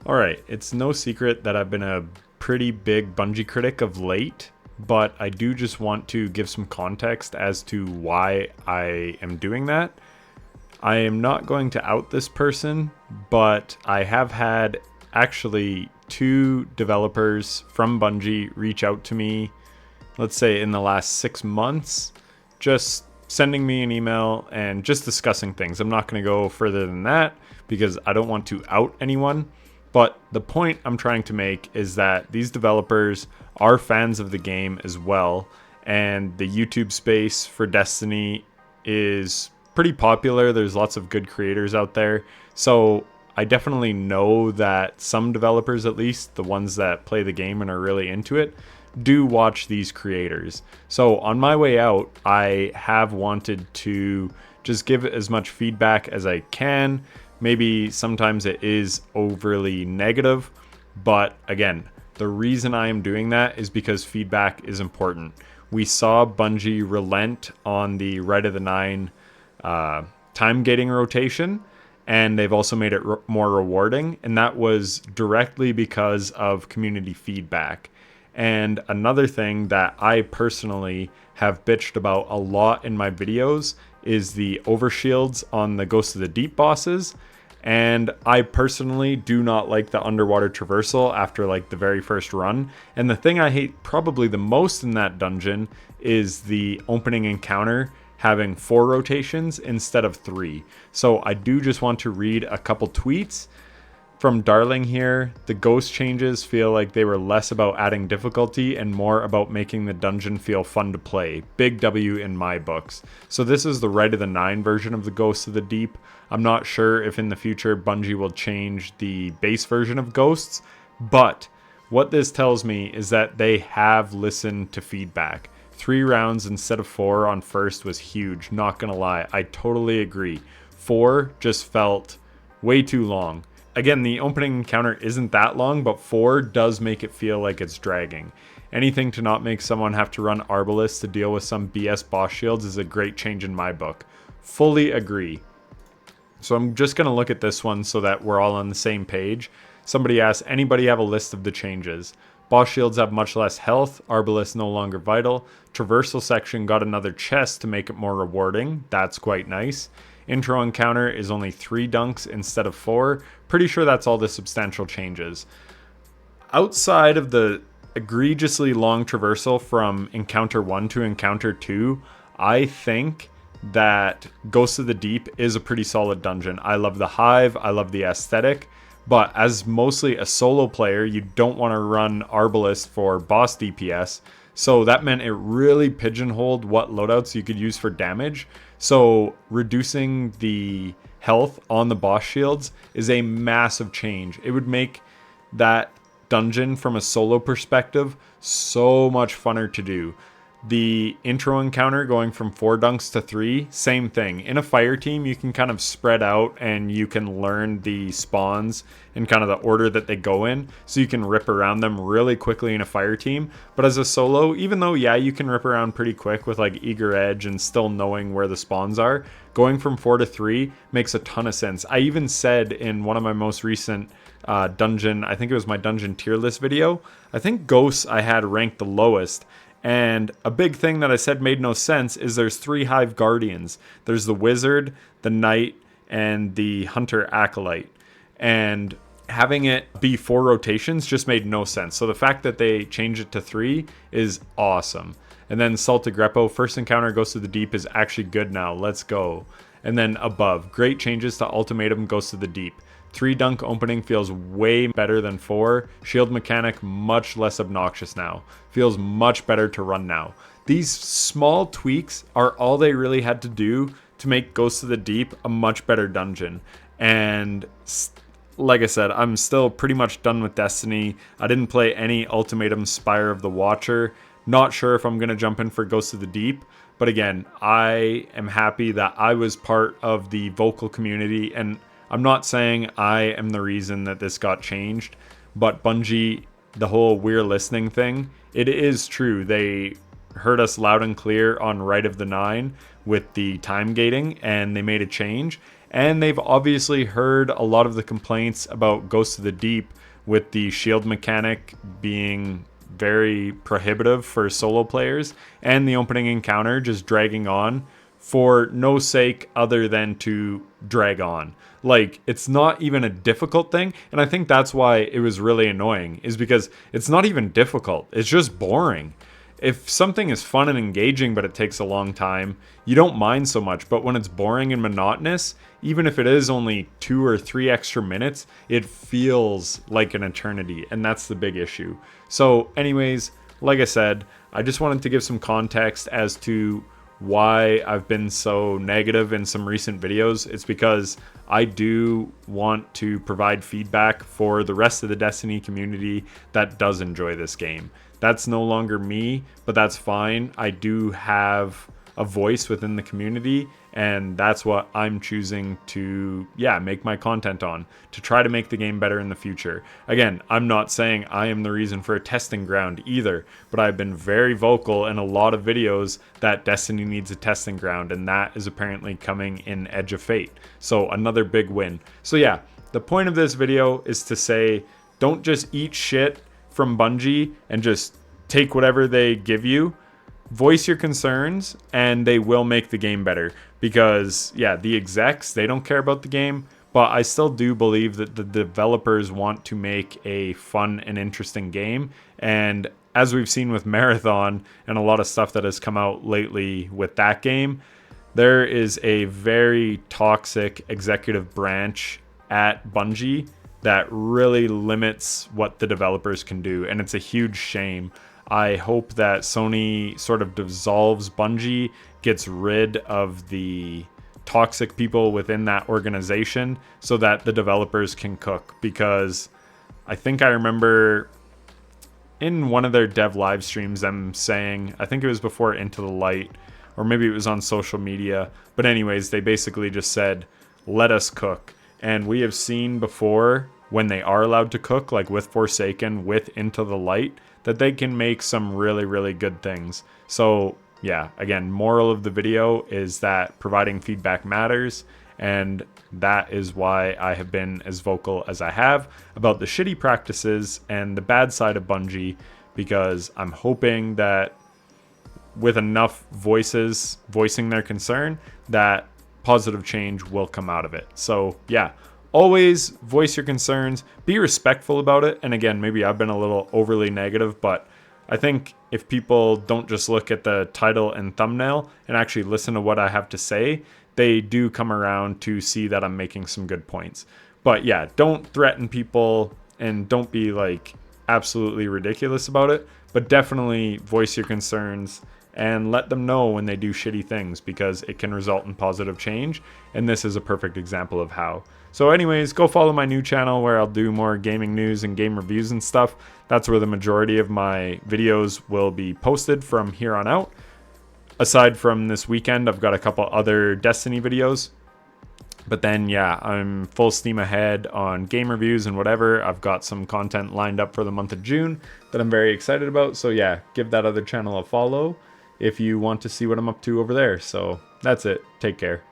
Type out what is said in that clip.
All right, it's no secret that I've been a pretty big Bungie critic of late, but I do just want to give some context as to why I am doing that. I am not going to out this person, but I have had actually two developers from Bungie reach out to me, let's say in the last 6 months, just sending me an email and just discussing things. I'm not going to go further than that because I don't want to out anyone. But the point I'm trying to make is that these developers are fans of the game as well, and the YouTube space for Destiny is pretty popular. There's lots of good creators out there. So I definitely know that some developers, at least the ones that play the game and are really into it, do watch these creators. So on my way out, I have wanted to just give as much feedback as I can. Maybe sometimes it is overly negative, but again, the reason I am doing that is because feedback is important. We saw Bungie relent on the Right of the Nine time gating rotation, and they've also made it more rewarding, and that was directly because of community feedback. And another thing that I personally have bitched about a lot in my videos is the overshields on the Ghost of the Deep bosses. And I personally do not like the underwater traversal after like the very first run. And the thing I hate probably the most in that dungeon is the opening encounter having 4 rotations instead of 3. So I do just want to read a couple tweets from Darling here. The ghost changes feel like they were less about adding difficulty and more about making the dungeon feel fun to play. Big W in my books. So this is the Right of the Nine version of the Ghosts of the Deep. I'm not sure if in the future Bungie will change the base version of Ghosts, but what this tells me is that they have listened to feedback. 3 rounds instead of 4 on first was huge, not gonna lie. I totally agree. 4 just felt way too long. Again, the opening encounter isn't that long, but 4 does make it feel like it's dragging. Anything to not make someone have to run Arbalest to deal with some BS boss shields is a great change in my book. Fully agree. So I'm just going to look at this one so that we're all on the same page. Somebody asked, anybody have a list of the changes? Boss shields have much less health, Arbalest no longer vital. Traversal section got another chest to make it more rewarding. That's quite nice. Intro encounter is only 3 dunks instead of 4. Pretty sure that's all the substantial changes. Outside of the egregiously long traversal from encounter 1 to encounter 2, I think that Ghost of the Deep is a pretty solid dungeon. I love the hive, I love the aesthetic, but as mostly a solo player, you don't want to run Arbalest for boss DPS. So that meant it really pigeonholed what loadouts you could use for damage. So reducing the health on the boss shields is a massive change. It would make that dungeon from a solo perspective so much funner to do. The intro encounter going from 4 dunks to 3, same thing. In a fire team, you can kind of spread out and you can learn the spawns and kind of the order that they go in, so you can rip around them really quickly in a fire team. But as a solo, even though, yeah, you can rip around pretty quick with like Eager Edge and still knowing where the spawns are, going from 4 to 3 makes a ton of sense. I even said in one of my most recent dungeon, I think it was my dungeon tier list video, I think Ghosts I had ranked the lowest. And a big thing that I said made no sense is there's 3 Hive Guardians. There's the Wizard, the Knight, and the Hunter Acolyte. And having it be 4 rotations just made no sense. So the fact that they changed it to 3 is awesome. And then Salted Greppo, first encounter Ghost of the Deep is actually good now. Let's go. And then above, great changes to Ultimatum Ghost of the Deep. 3 dunk opening feels way better than 4. Shield mechanic much less obnoxious now. Feels much better to run now. These small tweaks are all they really had to do to make Ghost of the Deep a much better dungeon. And like I said, I'm still pretty much done with Destiny. I didn't play any Ultimatum Spire of the Watcher. Not sure if I'm going to jump in for Ghost of the Deep. But again, I am happy that I was part of the vocal community, and I'm not saying I am the reason that this got changed, but Bungie, the whole we're listening thing, it is true. They heard us loud and clear on Right of the Nine with the time gating, and they made a change. And they've obviously heard a lot of the complaints about Ghost of the Deep, with the shield mechanic being very prohibitive for solo players and the opening encounter just dragging on for no sake other than to drag on. Like, it's not even a difficult thing, and I think that's why it was really annoying, is because it's not even difficult, it's just boring. If something is fun and engaging but it takes a long time, you don't mind so much. But when it's boring and monotonous, even if it is only 2 or 3 extra minutes, it feels like an eternity, and that's the big issue. So anyways, like I said, I just wanted to give some context as to why I've been so negative in some recent videos. It's because I do want to provide feedback for the rest of the Destiny community that does enjoy this game. That's no longer me, but that's fine. I do have a voice within the community, and that's what I'm choosing to, make my content on, to try to make the game better in the future. Again, I'm not saying I am the reason for a testing ground either, but I've been very vocal in a lot of videos that Destiny needs a testing ground, and that is apparently coming in Edge of Fate. So another big win. So yeah, the point of this video is to say, don't just eat shit from Bungie and just take whatever they give you. Voice your concerns and they will make the game better, because the execs, they don't care about the game, but I still do believe that the developers want to make a fun and interesting game. And as we've seen with Marathon and a lot of stuff that has come out lately with that game, there is a very toxic executive branch at Bungie that really limits what the developers can do, and it's a huge shame. I hope that Sony sort of dissolves Bungie, gets rid of the toxic people within that organization so that the developers can cook, because I think I remember in one of their dev live streams them saying, I think it was before Into the Light, or maybe it was on social media, but anyways, they basically just said, let us cook. And we have seen before, when they are allowed to cook, like with Forsaken, with Into the Light, that they can make some really, really good things. So again, moral of the video is that providing feedback matters, and that is why I have been as vocal as I have about the shitty practices and the bad side of Bungie, because I'm hoping that with enough voices voicing their concern, that positive change will come out of it. So always voice your concerns, be respectful about it. And again, maybe I've been a little overly negative, but I think if people don't just look at the title and thumbnail and actually listen to what I have to say, they do come around to see that I'm making some good points. But don't threaten people and don't be like absolutely ridiculous about it, but definitely voice your concerns and let them know when they do shitty things, because it can result in positive change, and this is a perfect example of how. So anyways, go follow my new channel where I'll do more gaming news and game reviews and stuff. That's where the majority of my videos will be posted from here on out. Aside from this weekend, I've got a couple other Destiny videos. But then, I'm full steam ahead on game reviews and whatever. I've got some content lined up for the month of June that I'm very excited about. So give that other channel a follow if you want to see what I'm up to over there. So that's it. Take care.